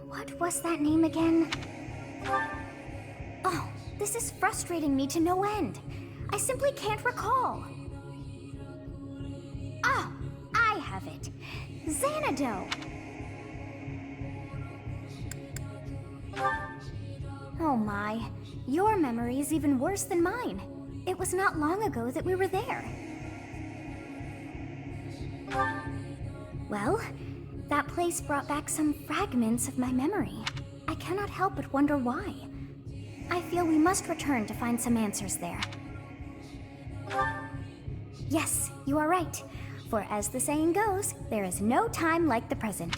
What was that name again? Oh, this is frustrating me to no end. I simply can't recall. Ah, I have it. Xanadu. Oh my, your memory is even worse than mine. It was not long ago that we were there. Well, that place brought back some fragments of my memory. I cannot help but wonder why. I feel we must return to find some answers there. Yes, you are right. For as the saying goes, there is no time like the present.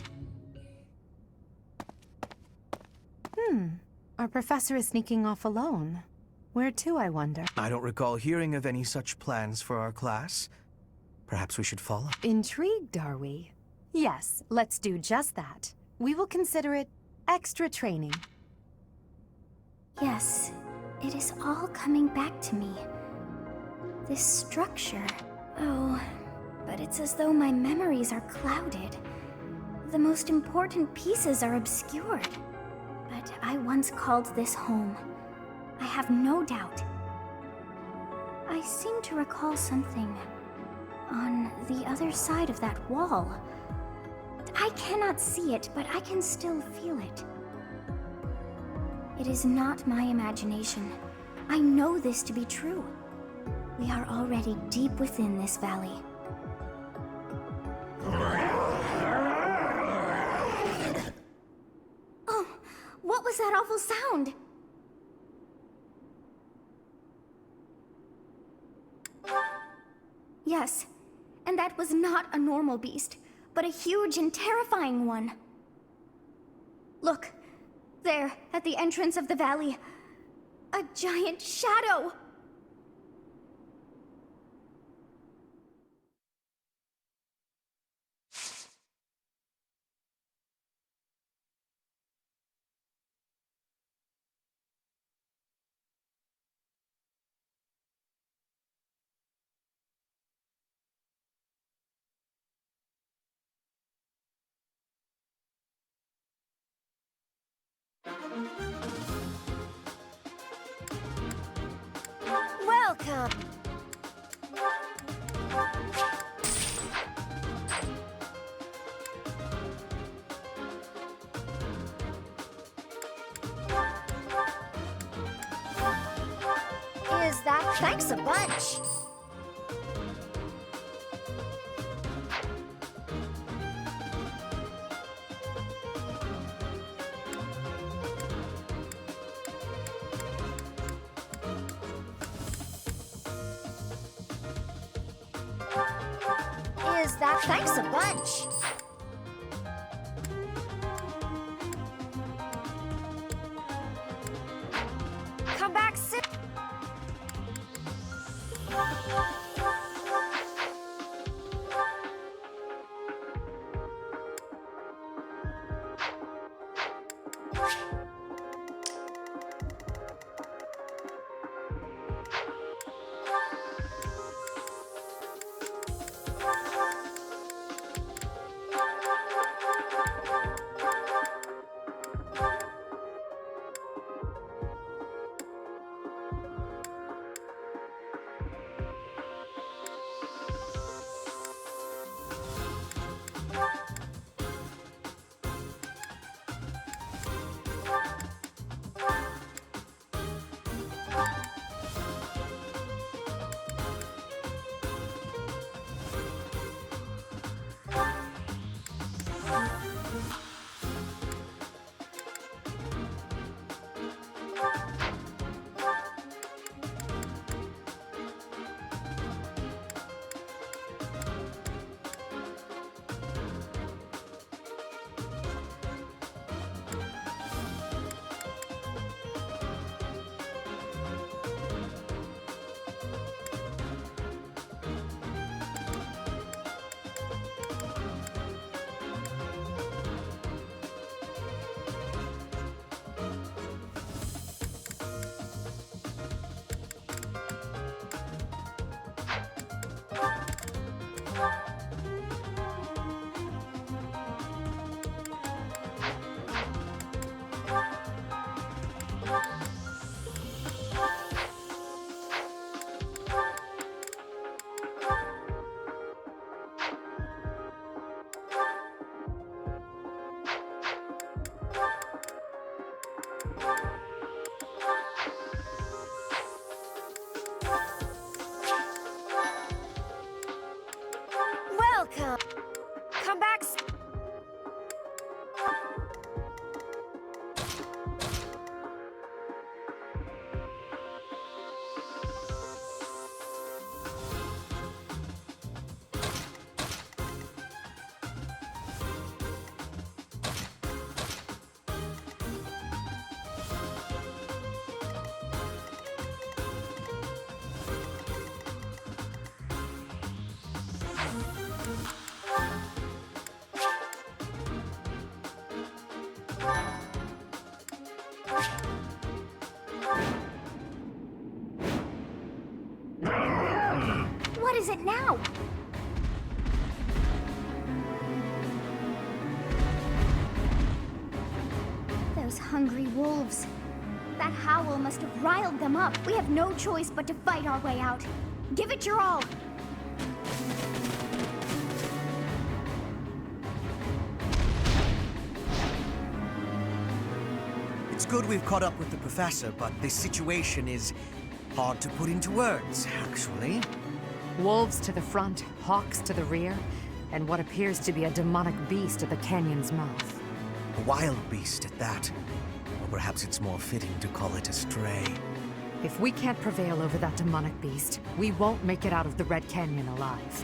Our professor is sneaking off alone. Where to, I wonder? I don't recall hearing of any such plans for our class. Perhaps we should follow. Intrigued, are we? Yes, let's do just that. We will consider it extra training. Yes, it is all coming back to me. This structure. Oh, but it's as though my memories are clouded. The most important pieces are obscured. But I once called this home. I have no doubt. I seem to recall something on the other side of that wall. I cannot see it, but I can still feel it. It is not my imagination. I know this to be true. We are already deep within this valley. Oh, what was that awful sound? Yes, and that was not a normal beast, but a huge and terrifying one. Look, there, at the entrance of the valley, a giant shadow! Welcome! Is that... Thanks a bunch! Is that... Thanks a bunch! Come back soon! welcome. Come back. What is it now? Those hungry wolves. That howl must have riled them up. We have no choice but to fight our way out. Give it your all. It's good we've caught up with the professor, but this situation is hard to put into words, actually. Wolves to the front, hawks to the rear, and what appears to be a demonic beast at the canyon's mouth. A wild beast at that. Or perhaps it's more fitting to call it a stray. If we can't prevail over that demonic beast, we won't make it out of the Red Canyon alive.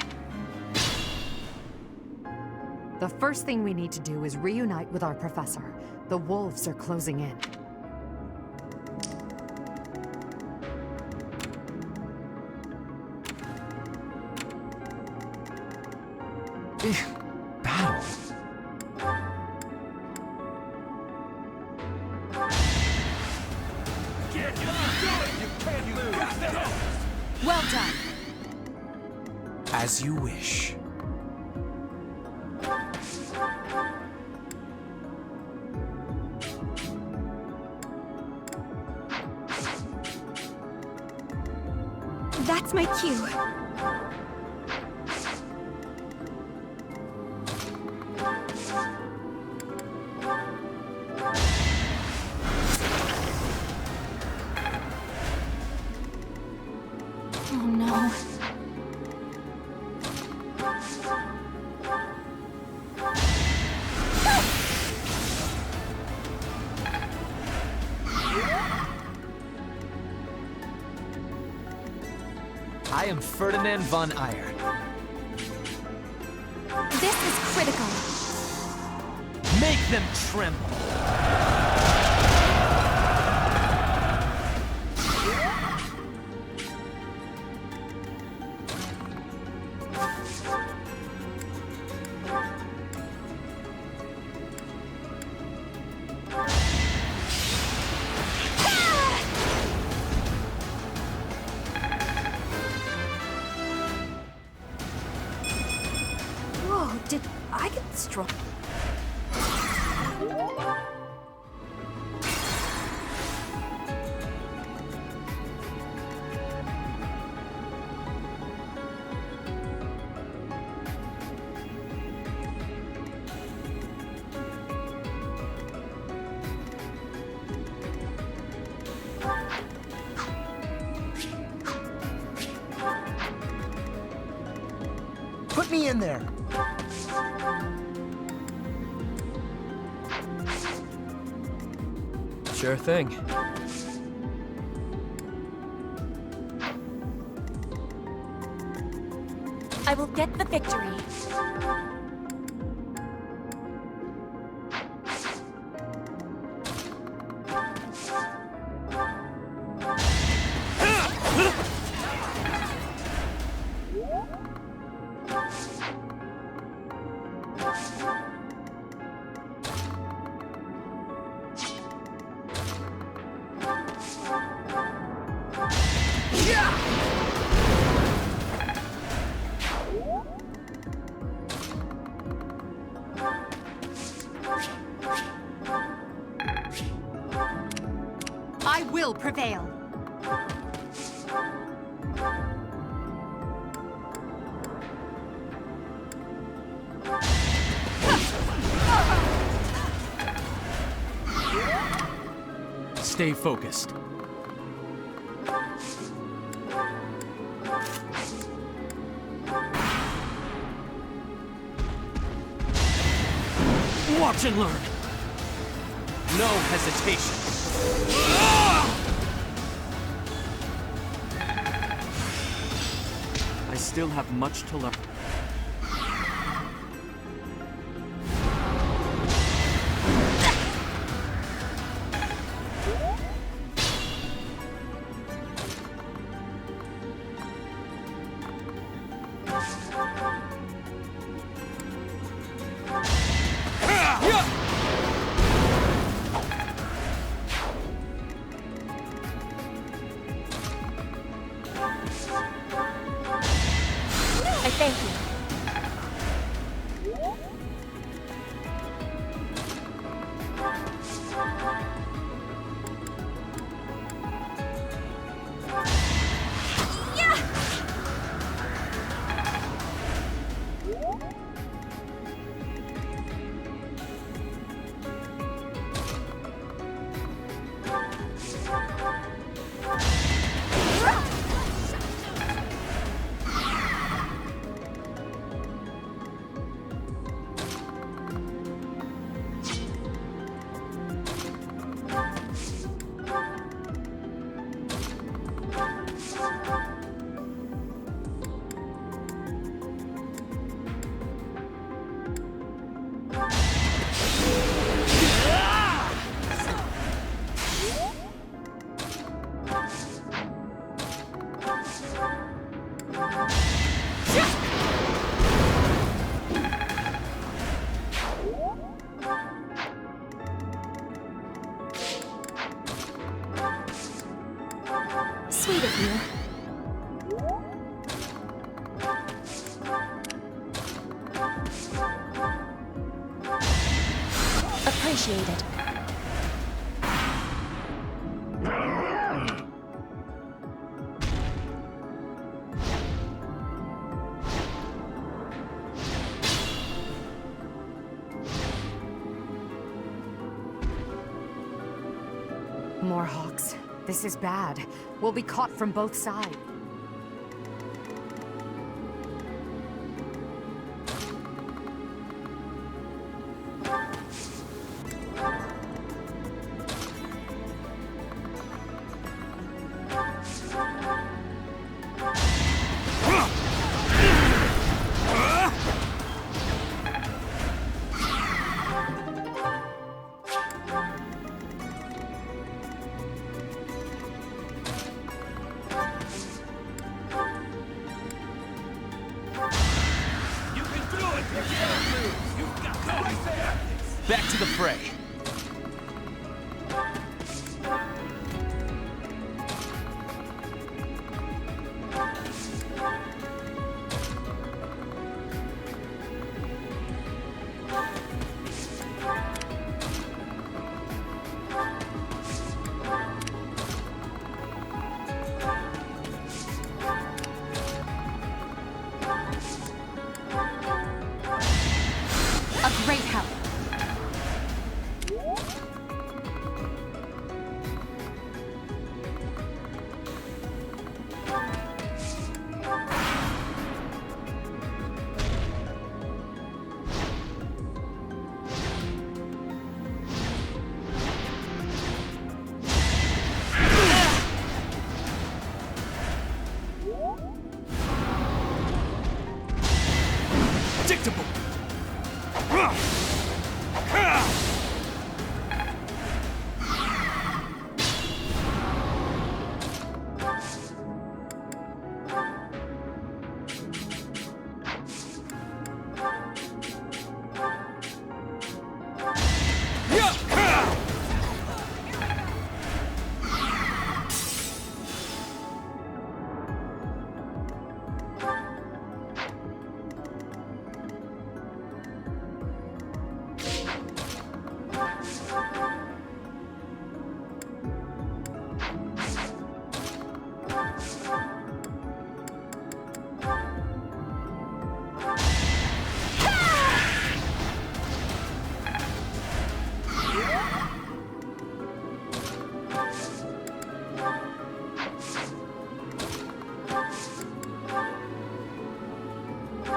The first thing we need to do is reunite with our professor. The wolves are closing in. Battle? Well done! As you wish. That's my cue. Oh no. I am Ferdinand von Eyre. This is critical. Make them tremble! Whoa, did I get struck? Put me in there. Sure thing. I will get the victory. I will prevail! Stay focused. Watch and learn. No hesitation. I still have much to learn. I thank you. Sweet of you. Appreciated. More hawks. This is bad. We'll be caught from both sides. Back to the fray. A great help. Predictable.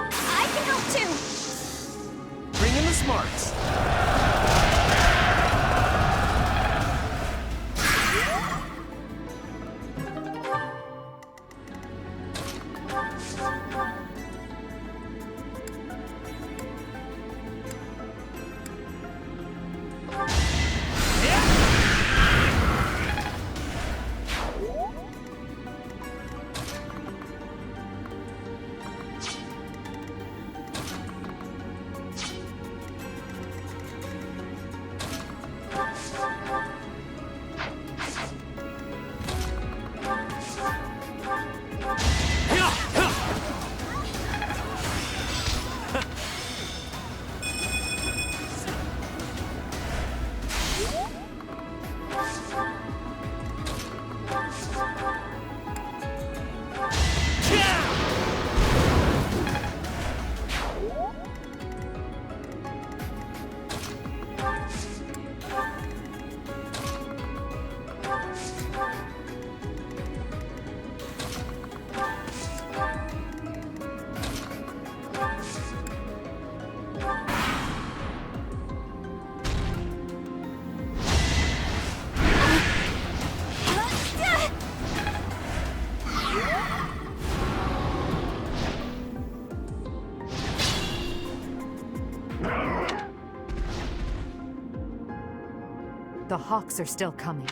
I can help too. Bring in the smarts. The Hawks are still coming.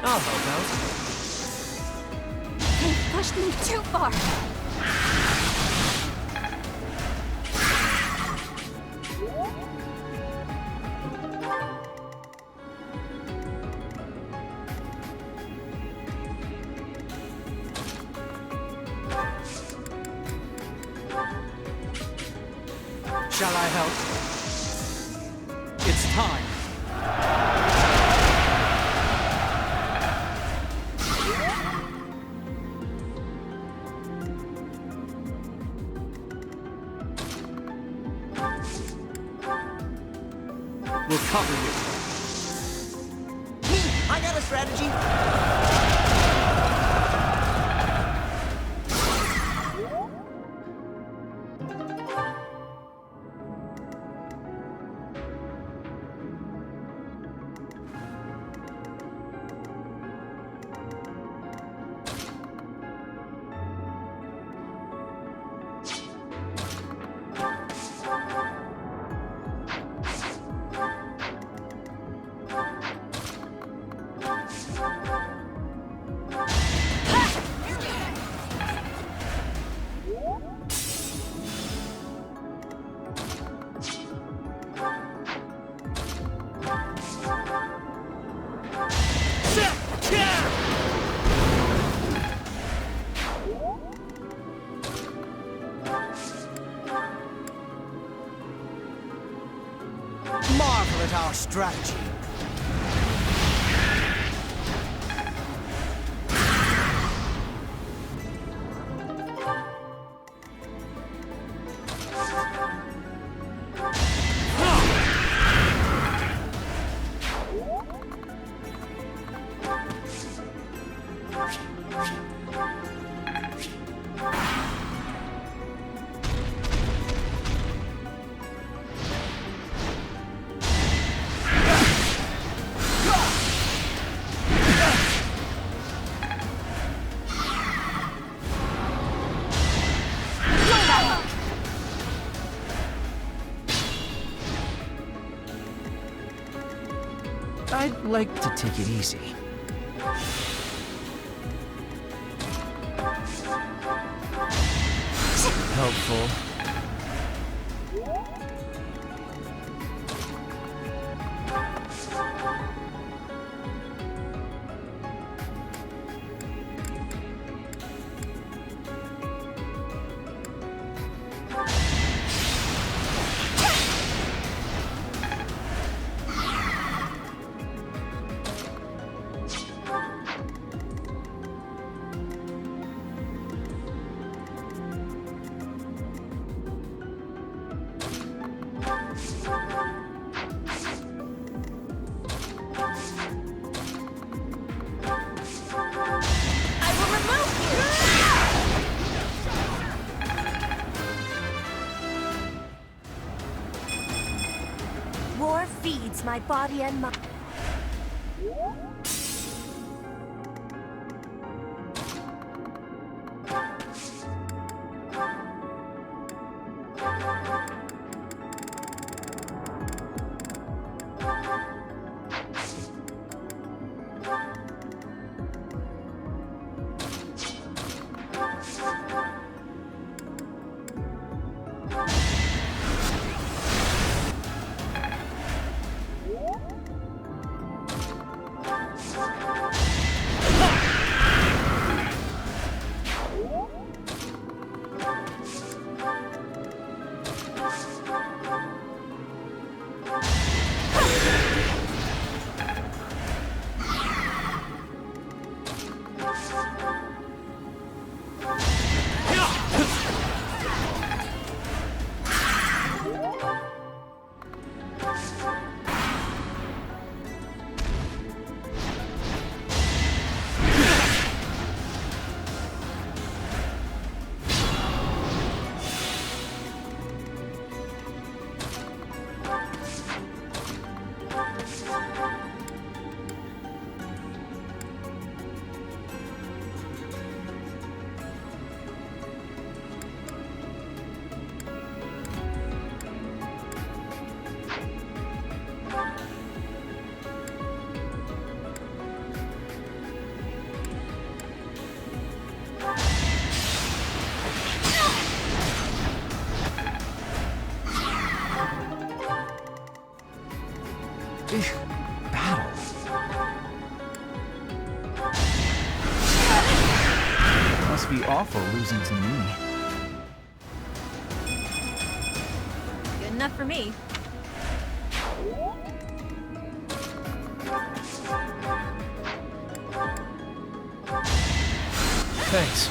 I'll help out. They've pushed me too far. Shall I help? It's time. We'll cover you. Me! I got a strategy! Marvel at our strategy. I'd like to take it easy. Helpful. War feeds my body and mind. Battle. Must be awful losing to me. Good enough for me. Thanks.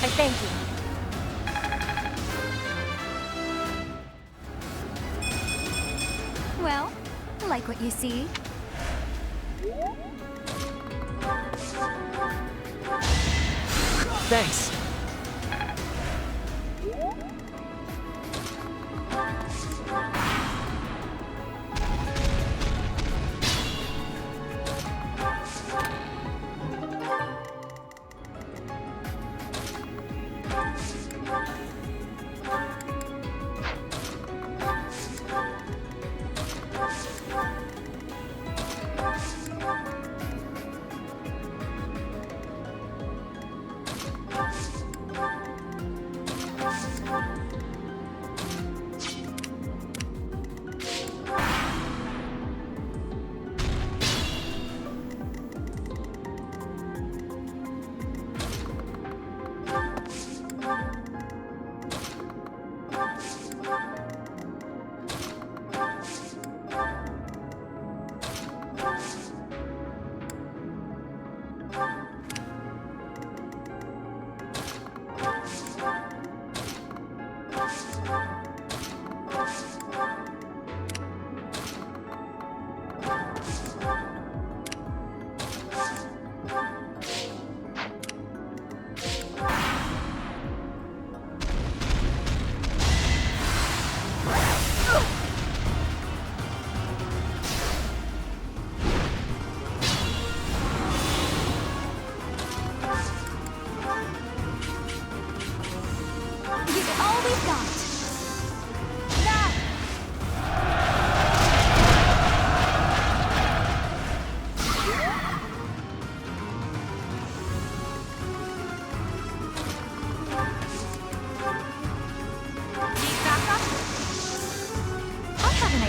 I thank you. Well, like what you see? Thanks.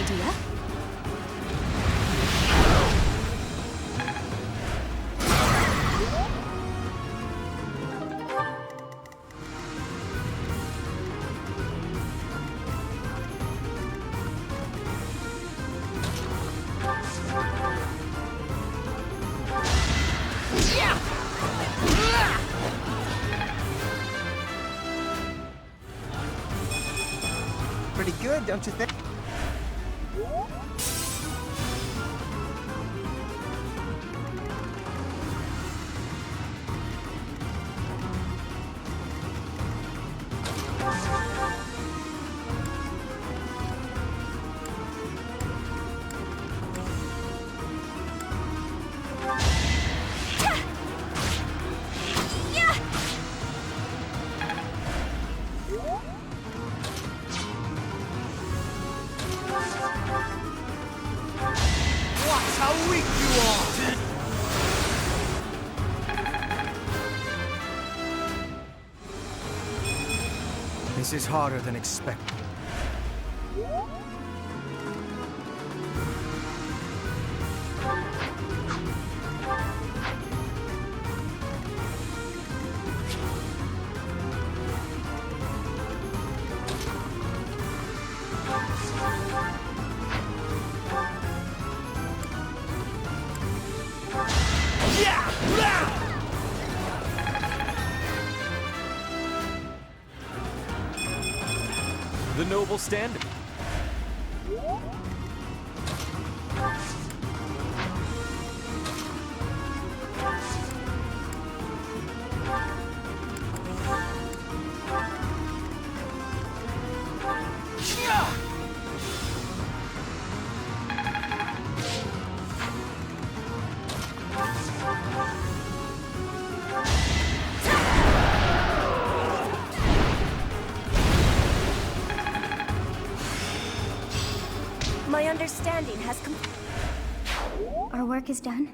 idea. Pretty good, don't you think? Watch how weak you are! This is harder than expected. The noble standard. My understanding has Our work is done.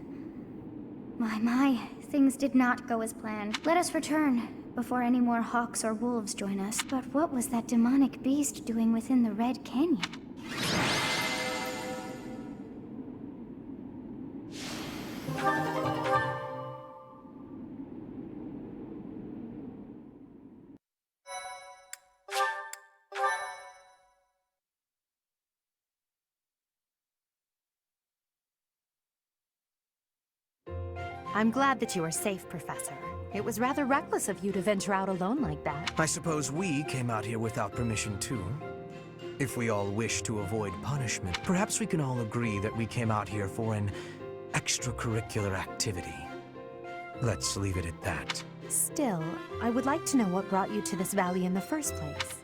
My, things did not go as planned. Let us return, before any more hawks or wolves join us. But what was that demonic beast doing within the Red Canyon? I'm glad that you are safe, Professor. It was rather reckless of you to venture out alone like that. I suppose we came out here without permission too. If we all wish to avoid punishment, perhaps we can all agree that we came out here for an extracurricular activity. Let's leave it at that. Still, I would like to know what brought you to this valley in the first place.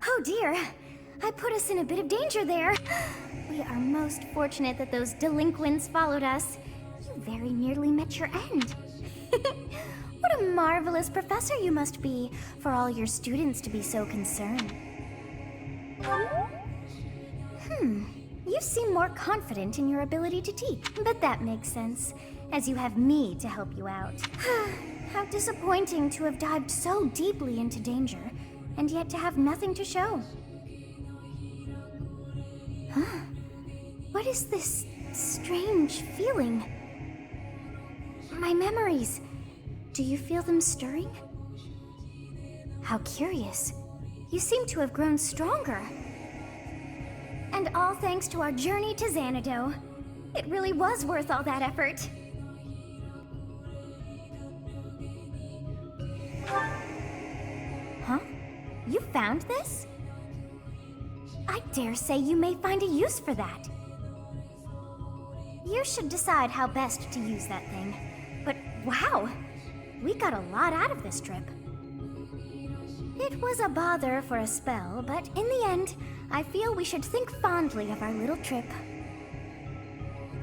Oh dear, I put us in a bit of danger there. We are most fortunate that those delinquents followed us. You very nearly met your end. What a marvelous professor you must be, for all your students to be so concerned. You seem more confident in your ability to teach, but that makes sense, as you have me to help you out. How disappointing to have dived so deeply into danger, and yet to have nothing to show. Huh? What is this strange feeling? My memories. Do you feel them stirring? How curious. You seem to have grown stronger. And all thanks to our journey to Xanadu. It really was worth all that effort. Huh? You found this? I dare say you may find a use for that. You should decide how best to use that thing. But wow, we got a lot out of this trip. It was a bother for a spell, but in the end, I feel we should think fondly of our little trip.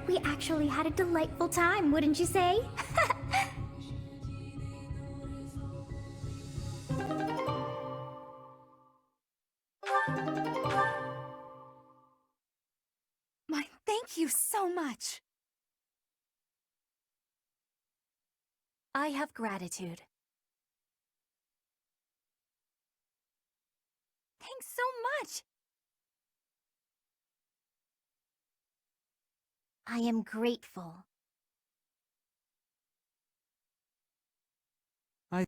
We actually had a delightful time, wouldn't you say? Thank you so much. I have gratitude. Thanks so much. I am grateful. I...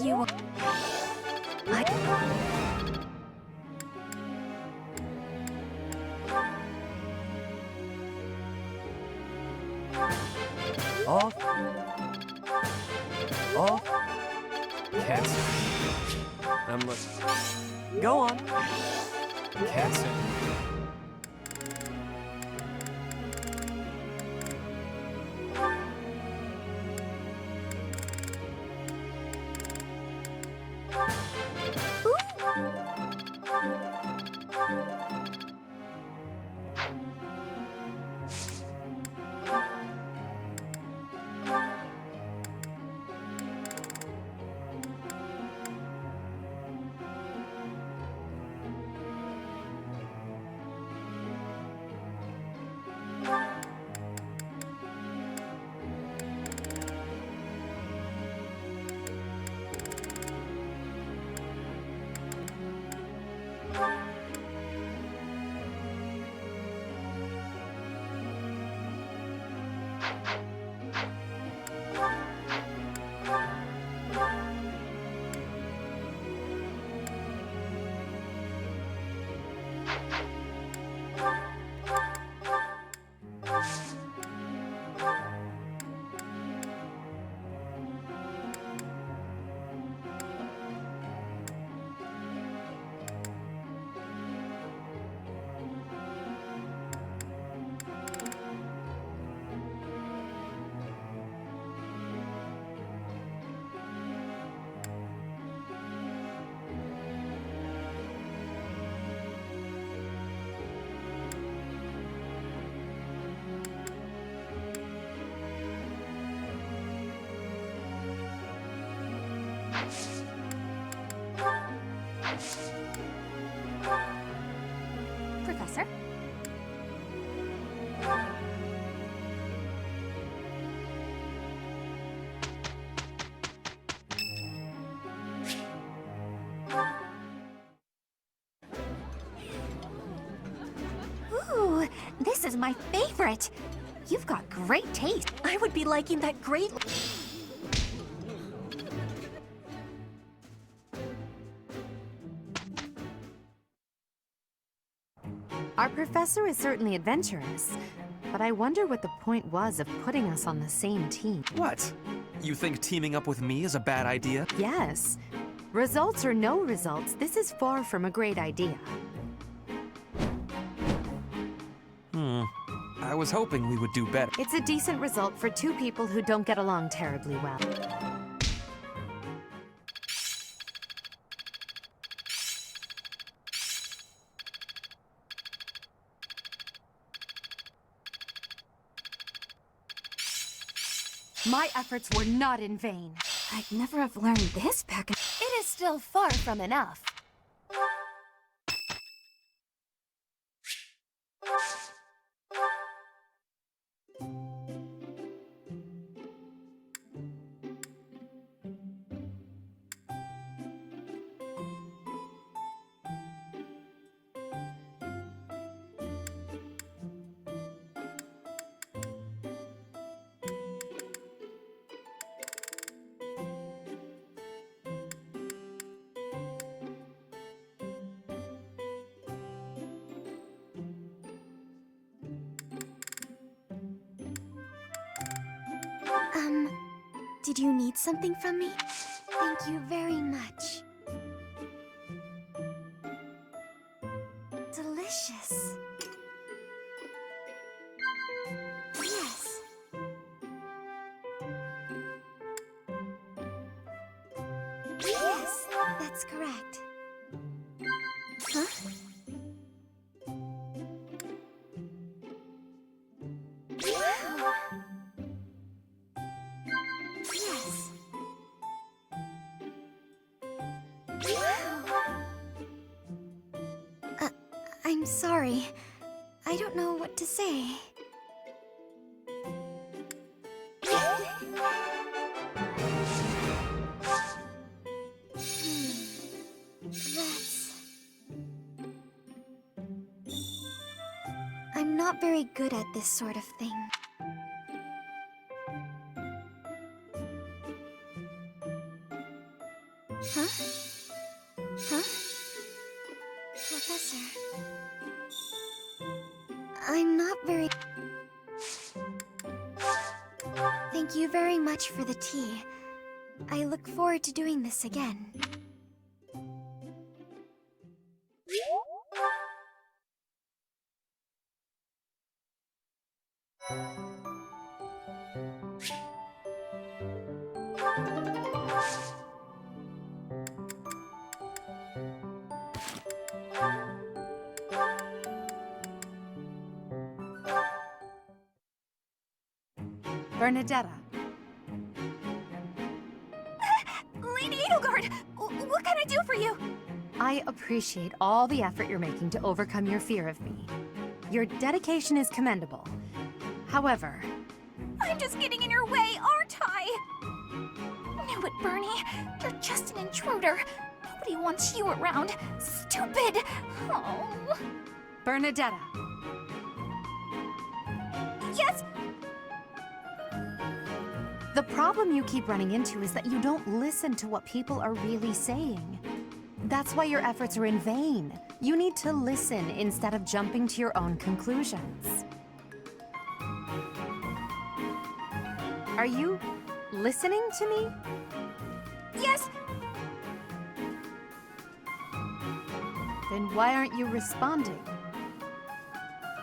Yo. Off. Off. Cancel. Go on. Cancel. Professor? Ooh, this is my favorite. You've got great taste. I would be liking that great... Our professor is certainly adventurous, but I wonder what the point was of putting us on the same team. What? You think teaming up with me is a bad idea? Yes. Results or no results, this is far from a great idea. I was hoping we would do better. It's a decent result for two people who don't get along terribly well. My efforts were not in vain. I'd never have learned this back in... It is still far from enough. Did you need something from me? Thank you very much. Delicious. Yes. Yes, that's correct. Huh? Wow. Yes. Wow. I'm sorry. I don't know what to say. That's... I'm not very good at this sort of thing. Huh? Huh? Professor... I'm not very... Thank you very much for the tea. I look forward to doing this again. Bernadetta. Lady Edelgard, what can I do for you? I appreciate all the effort you're making to overcome your fear of me. Your dedication is commendable. However... I'm just getting in your way, aren't I? Knew it, Bernie. You're just an intruder. Nobody wants you around. Stupid! Oh... Bernadetta. Yes? The problem you keep running into is that you don't listen to what people are really saying. That's why your efforts are in vain. You need to listen instead of jumping to your own conclusions. Are you listening to me? Yes? Then why aren't you responding?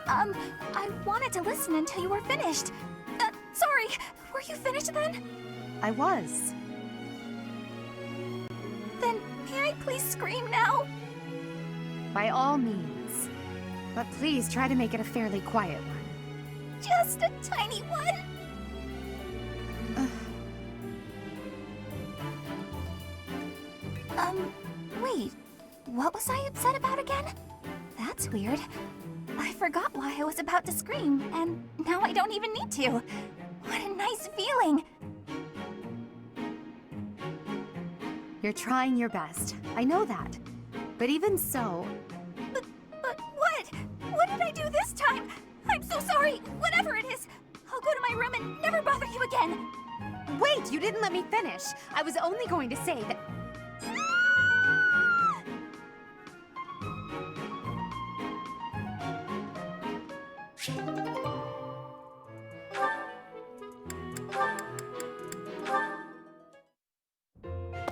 I wanted to listen until you were finished. Sorry, were you finished then? I was. Then may I please scream now? By all means. But please try to make it a fairly quiet one. Just a tiny one? Wait. What was I upset about again? That's weird. I forgot why I was about to scream, and now I don't even need to. What a nice feeling! You're trying your best. I know that. But even so... But what? What did I do this time? I'm so sorry. Whatever it is. I'll go to my room and never bother you again. Wait, you didn't let me finish. I was only going to say that...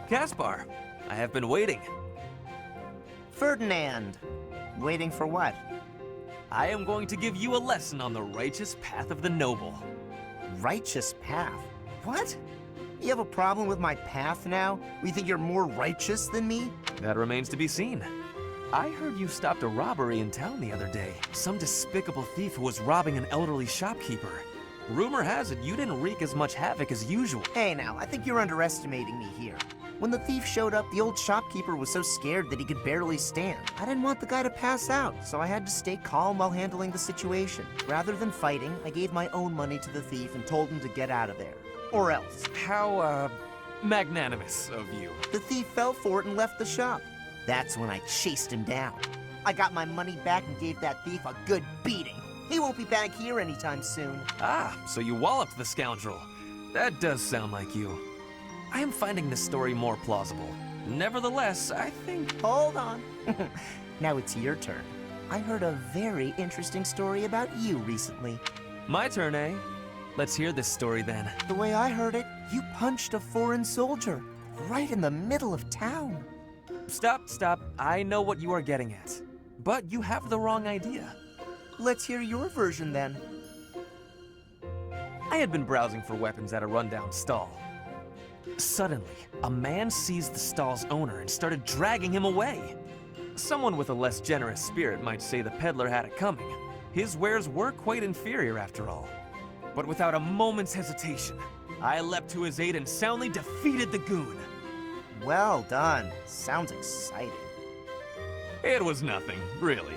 Caspar, I have been waiting. Ferdinand. Waiting for what? I am going to give you a lesson on the righteous path of the noble. Righteous path? What? You have a problem with my path now? You think you're more righteous than me? That remains to be seen. I heard you stopped a robbery in town the other day. Some despicable thief who was robbing an elderly shopkeeper. Rumor has it you didn't wreak as much havoc as usual. Hey now, I think you're underestimating me here. When the thief showed up, the old shopkeeper was so scared that he could barely stand. I didn't want the guy to pass out, so I had to stay calm while handling the situation. Rather than fighting, I gave my own money to the thief and told him to get out of there. Or else. How, magnanimous of you. The thief fell for it and left the shop. That's when I chased him down. I got my money back and gave that thief a good beating. He won't be back here anytime soon. Ah, so you walloped the scoundrel. That does sound like you. I am finding this story more plausible. Nevertheless, I think... Hold on. Now it's your turn. I heard a very interesting story about you recently. My turn, eh? Let's hear this story then. The way I heard it, You punched a foreign soldier right in the middle of town. Stop. I know what you are getting at. But you have the wrong idea. Let's hear your version then. I had been browsing for weapons at a rundown stall. Suddenly, a man seized the stall's owner and started dragging him away. Someone with a less generous spirit might say the peddler had it coming. His wares were quite inferior after all. But without a moment's hesitation, I leapt to his aid and soundly defeated the goon. Well done. Sounds exciting. It was nothing, really.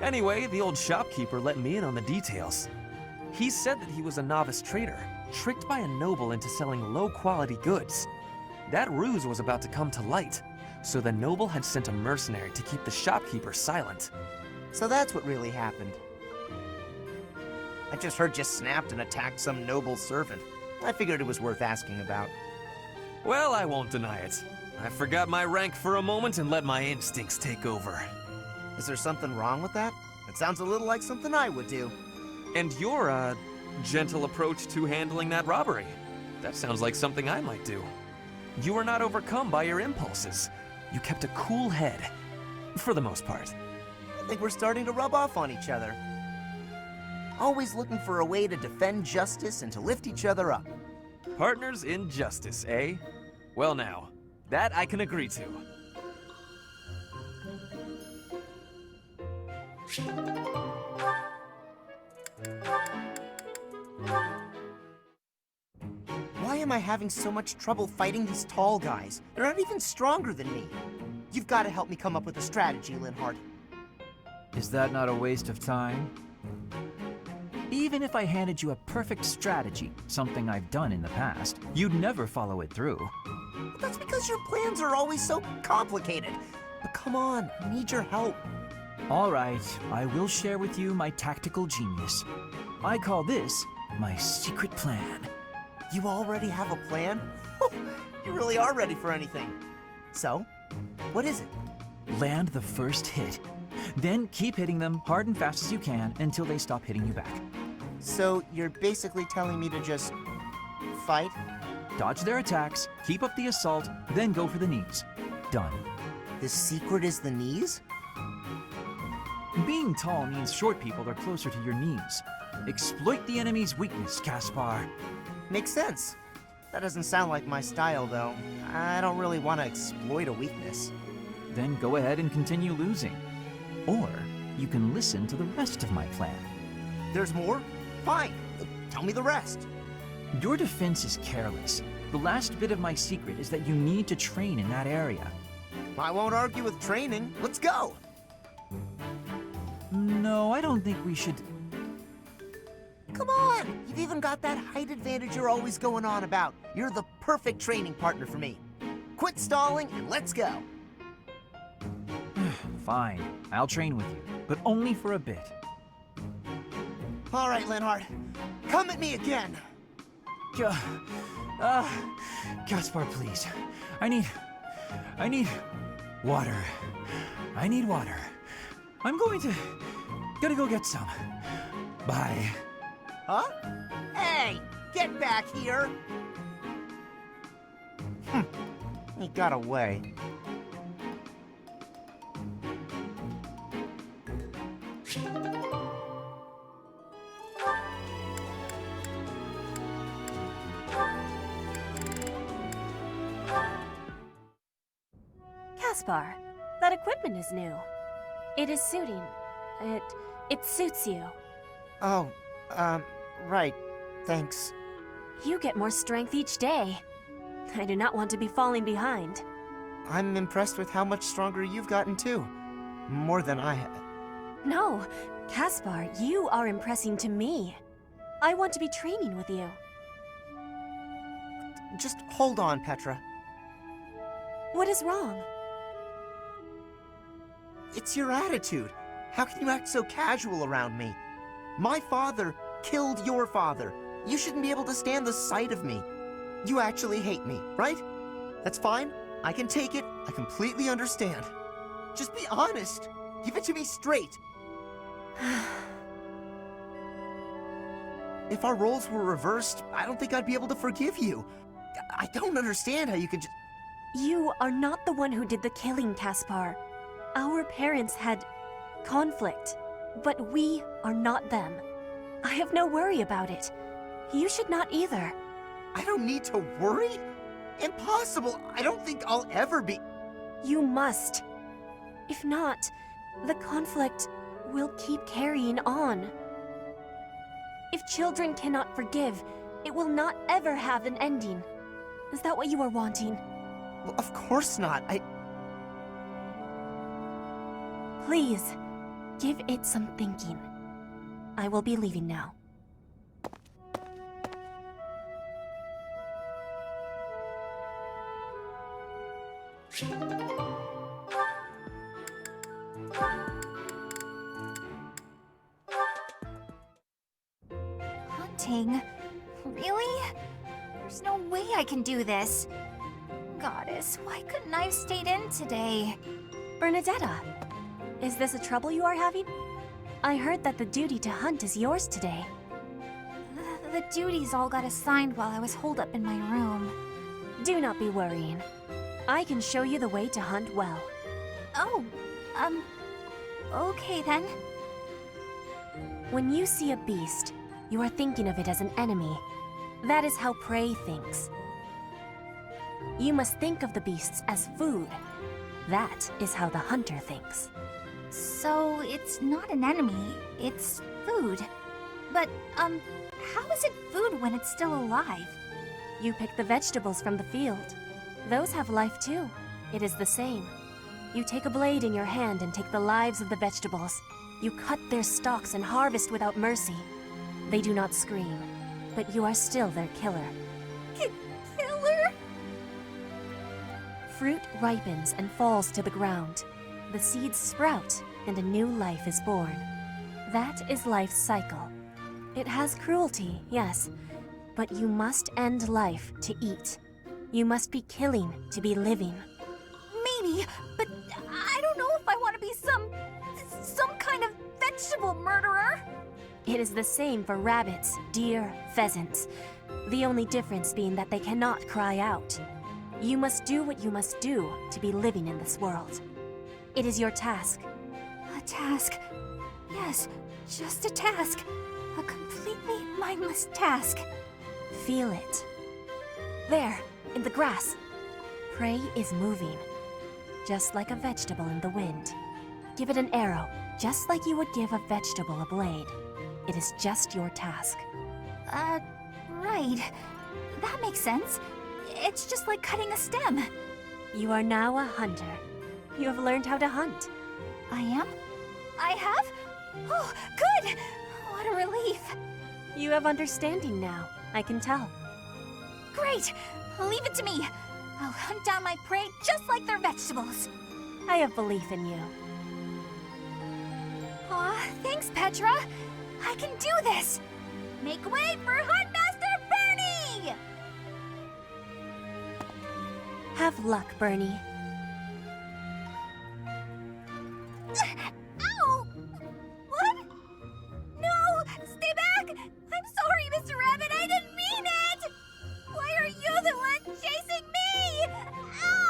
Anyway, the old shopkeeper let me in on the details. He said that he was a novice trader, tricked by a noble into selling low-quality goods. That ruse was about to come to light, so the noble had sent a mercenary to keep the shopkeeper silent. So that's what really happened. I just heard you snapped and attacked some noble servant. I figured it was worth asking about. Well, I won't deny it. I forgot my rank for a moment and let my instincts take over. Is there something wrong with that? It sounds a little like something I would do. And your, gentle approach to handling that robbery. That sounds like something I might do. You were not overcome by your impulses. You kept a cool head. For the most part. I think we're starting to rub off on each other. Always looking for a way to defend justice and to lift each other up. Partners in justice, eh? Well now, that I can agree to. Why am I having so much trouble fighting these tall guys? They're not even stronger than me. You've got to help me come up with a strategy, Linhardt. Is that not a waste of time? Even if I handed you a perfect strategy, something I've done in the past, you'd never follow it through. But that's because your plans are always so complicated. But come on, I need your help. All right, I will share with you my tactical genius. I call this my secret plan. You already have a plan? You really are ready for anything. So, what is it? Land the first hit. Then keep hitting them hard and fast as you can until they stop hitting you back. So, you're basically telling me to just fight? Dodge their attacks, keep up the assault, then go for the knees. Done. The secret is the knees? Being tall means short people are closer to your knees. Exploit the enemy's weakness, Caspar. Makes sense. That doesn't sound like my style, though. I don't really want to exploit a weakness. Then go ahead and continue losing. Or you can listen to the rest of my plan. There's more? Fine. Tell me the rest. Your defense is careless. The last bit of my secret is that you need to train in that area. I won't argue with training. Let's go! No, I don't think we should... Come on! You've even got that height advantage you're always going on about. You're the perfect training partner for me. Quit stalling and let's go. Fine, I'll train with you, but only for a bit. All right, Linhardt. Come at me again. Caspar, please. I need water. I need water. I'm gotta go get some. Bye. Huh? Hey, get back here! He got away. Caspar, that equipment is new. It is suiting. It suits you. Oh, right. Thanks. You get more strength each day. I do not want to be falling behind. I'm impressed with how much stronger you've gotten too. More than I have. No, Caspar, you are impressing to me. I want to be training with you. Just hold on, Petra. What is wrong? It's your attitude. How can you act so casual around me? My father killed your father. You shouldn't be able to stand the sight of me. You actually hate me, right? That's fine. I can take it. I completely understand. Just be honest. Give it to me straight. If our roles were reversed, I don't think I'd be able to forgive you. I don't understand how you could just... You are not the one who did the killing, Caspar. Our parents had conflict, but we are not them. I have no worry about it. You should not either. I don't need to worry? Impossible! I don't think I'll ever be... You must. If not, the conflict will keep carrying on. If children cannot forgive, it will not ever have an ending. Is that what you are wanting? Well, of course not. Please, give it some thinking. I will be leaving now. Hunting? Really? There's no way I can do this. Goddess, why couldn't I have stayed in today? Bernadetta, is this a trouble you are having? I heard that the duty to hunt is yours today. The duties all got assigned while I was holed up in my room. Do not be worrying. I can show you the way to hunt well. Oh, okay then. When you see a beast, you are thinking of it as an enemy. That is how prey thinks. You must think of the beasts as food. That is how the hunter thinks. So it's not an enemy, it's food. But, how is it food when it's still alive? You pick the vegetables from the field. Those have life too. It is the same. You take a blade in your hand and take the lives of the vegetables. You cut their stalks and harvest without mercy. They do not scream, but you are still their killer. Killer? Fruit ripens and falls to the ground. The seeds sprout, and a new life is born. That is life's cycle. It has cruelty, yes, but you must end life to eat. You must be killing to be living. Maybe, but I don't know if I want to be some kind of vegetable murderer. It is the same for rabbits, deer, pheasants. The only difference being that they cannot cry out. You must do what you must do to be living in this world. It is your task. A task. Yes, just a task. A completely mindless task. Feel it. There, in the grass. Prey is moving, just like a vegetable in the wind. Give it an arrow, just like you would give a vegetable a blade. It is just your task. Right. That makes sense. It's just like cutting a stem. You are now a hunter. You have learned how to hunt. I am? I have? Oh, good! What a relief. You have understanding now, I can tell. Great! Leave it to me. I'll hunt down my prey just like their vegetables. I have belief in you. Aw, thanks, Petra. I can do this. Make way for Huntmaster Bernie! Have luck, Bernie. Ow! What? No! Stay back! I'm sorry, Mr. Rabbit, I didn't mean it! Why are you the one chasing me? Ow!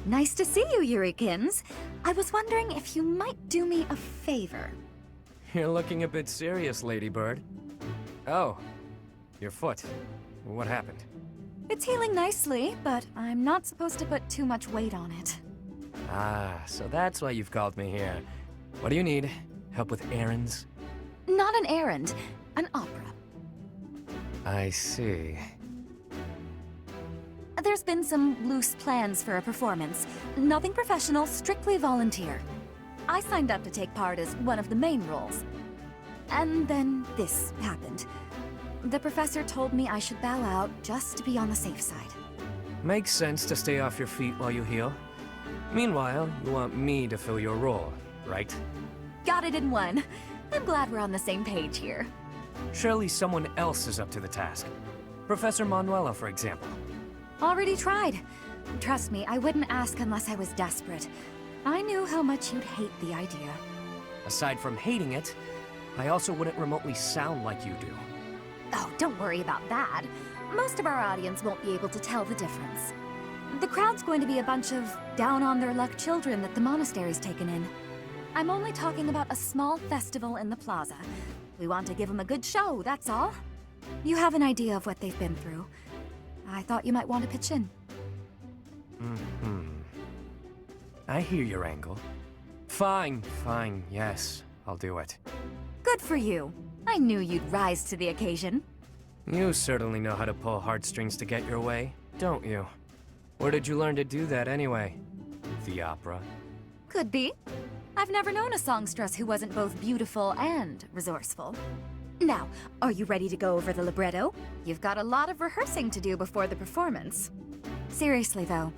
Nice to see you, Yurikins. I was wondering if you might do me a favor. You're looking a bit serious, Ladybird. Oh, your foot. What happened? It's healing nicely, but I'm not supposed to put too much weight on it. Ah, so that's why you've called me here. What do you need? Help with errands? Not an errand, an opera. I see. There's been some loose plans for a performance. Nothing professional, strictly volunteer. I signed up to take part as one of the main roles. And then this happened. The professor told me I should bow out just to be on the safe side. Makes sense to stay off your feet while you heal. Meanwhile, you want me to fill your role, right? Got it in one. I'm glad we're on the same page here. Surely someone else is up to the task. Professor Manuela, for example. Already tried. Trust me, I wouldn't ask unless I was desperate. I knew how much you'd hate the idea. Aside from hating it, I also wouldn't remotely sound like you do. Oh, don't worry about that. Most of our audience won't be able to tell the difference. The crowd's going to be a bunch of down-on-their-luck children that the monastery's taken in. I'm only talking about a small festival in the plaza. We want to give them a good show, that's all. You have an idea of what they've been through. I thought you might want to pitch in. I hear your angle. Fine, yes, I'll do it. Good for you. I knew you'd rise to the occasion. You certainly know how to pull heartstrings to get your way, don't you? Where did you learn to do that anyway? The opera? Could be. I've never known a songstress who wasn't both beautiful and resourceful. Now, are you ready to go over the libretto? You've got a lot of rehearsing to do before the performance. Seriously, though.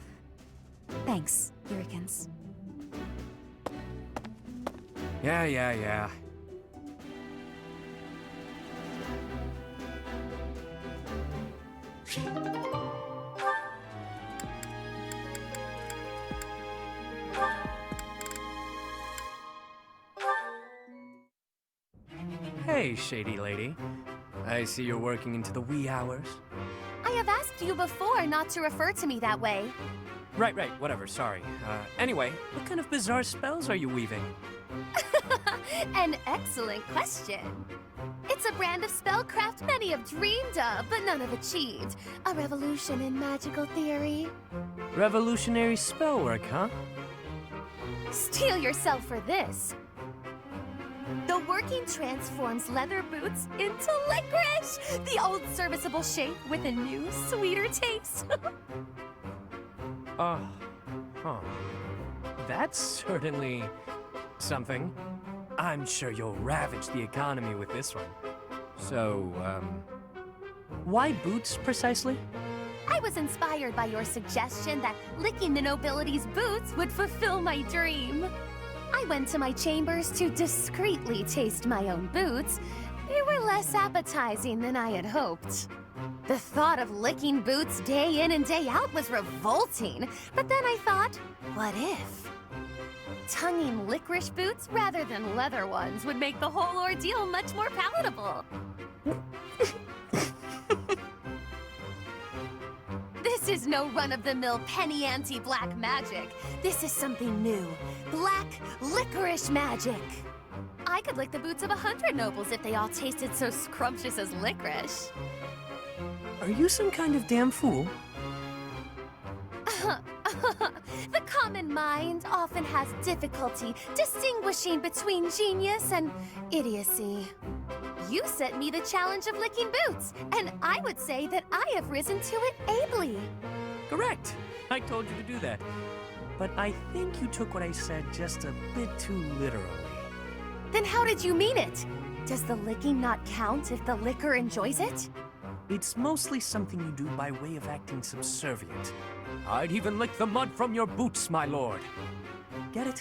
Thanks, Eurykins. Yeah. Hey, shady lady. I see you're working into the wee hours. I have asked you before not to refer to me that way. Right, whatever, sorry. Anyway, what kind of bizarre spells are you weaving? An excellent question. It's a brand of spellcraft many have dreamed of, but none have achieved. A revolution in magical theory. Revolutionary spellwork, huh? Steel yourself for this. The working transforms leather boots into licorice! The old serviceable shape with a new, sweeter taste. Huh. That's certainly something. I'm sure you'll ravage the economy with this one. So, why boots precisely? I was inspired by your suggestion that licking the nobility's boots would fulfill my dream. I went to my chambers to discreetly taste my own boots. They were less appetizing than I had hoped. The thought of licking boots day in and day out was revolting, but then I thought, what if? Tonguing licorice boots rather than leather ones would make the whole ordeal much more palatable. This is no run-of-the-mill penny ante black magic. This is something new. Black licorice magic. I could lick the boots of 100 nobles if they all tasted so scrumptious as licorice. Are you some kind of damn fool? The common mind often has difficulty distinguishing between genius and idiocy. You set me the challenge of licking boots, and I would say that I have risen to it ably. Correct. I told you to do that. But I think you took what I said just a bit too literally. Then how did you mean it? Does the licking not count if the liquor enjoys it? It's mostly something you do by way of acting subservient. I'd even lick the mud from your boots, my lord. Get it?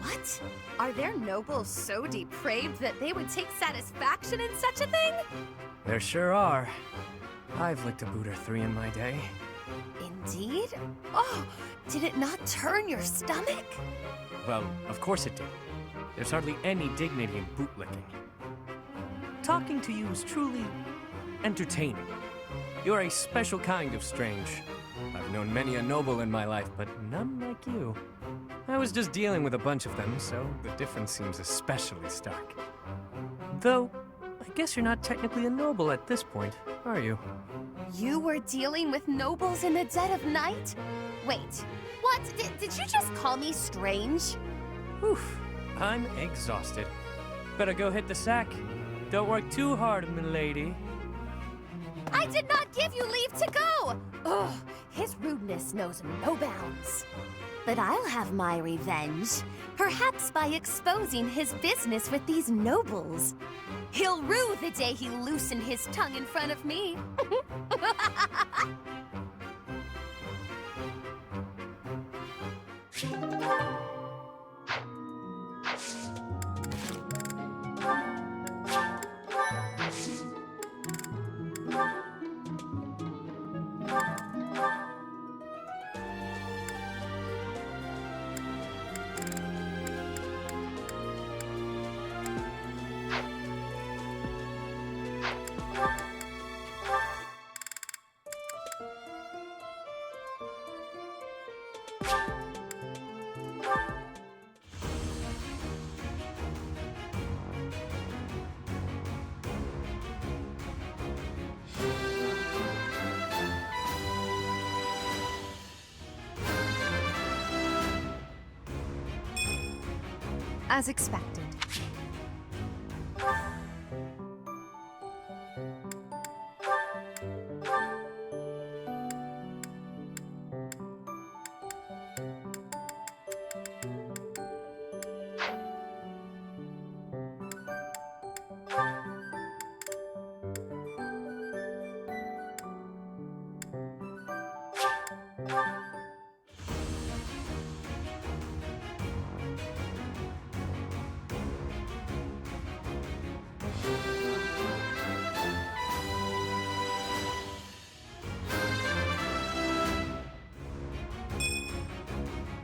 What? Are there nobles so depraved that they would take satisfaction in such a thing? There sure are. I've licked a boot or three in my day. Indeed? Oh, did it not turn your stomach? Well, of course it did. There's hardly any dignity in bootlicking. Talking to you is truly entertaining. You're a special kind of strange. I've known many a noble in my life, but none like you. I was just dealing with a bunch of them, so the difference seems especially stark. Though, I guess you're not technically a noble at this point, are you? You were dealing with nobles in the dead of night? Wait, what? Did you just call me strange? Oof, I'm exhausted. Better go hit the sack. Don't work too hard, milady. I did not give you leave to go! Ugh, his rudeness knows no bounds. But I'll have my revenge, perhaps by exposing his business with these nobles. He'll rue the day he loosened his tongue in front of me. As expected.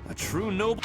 A true noble.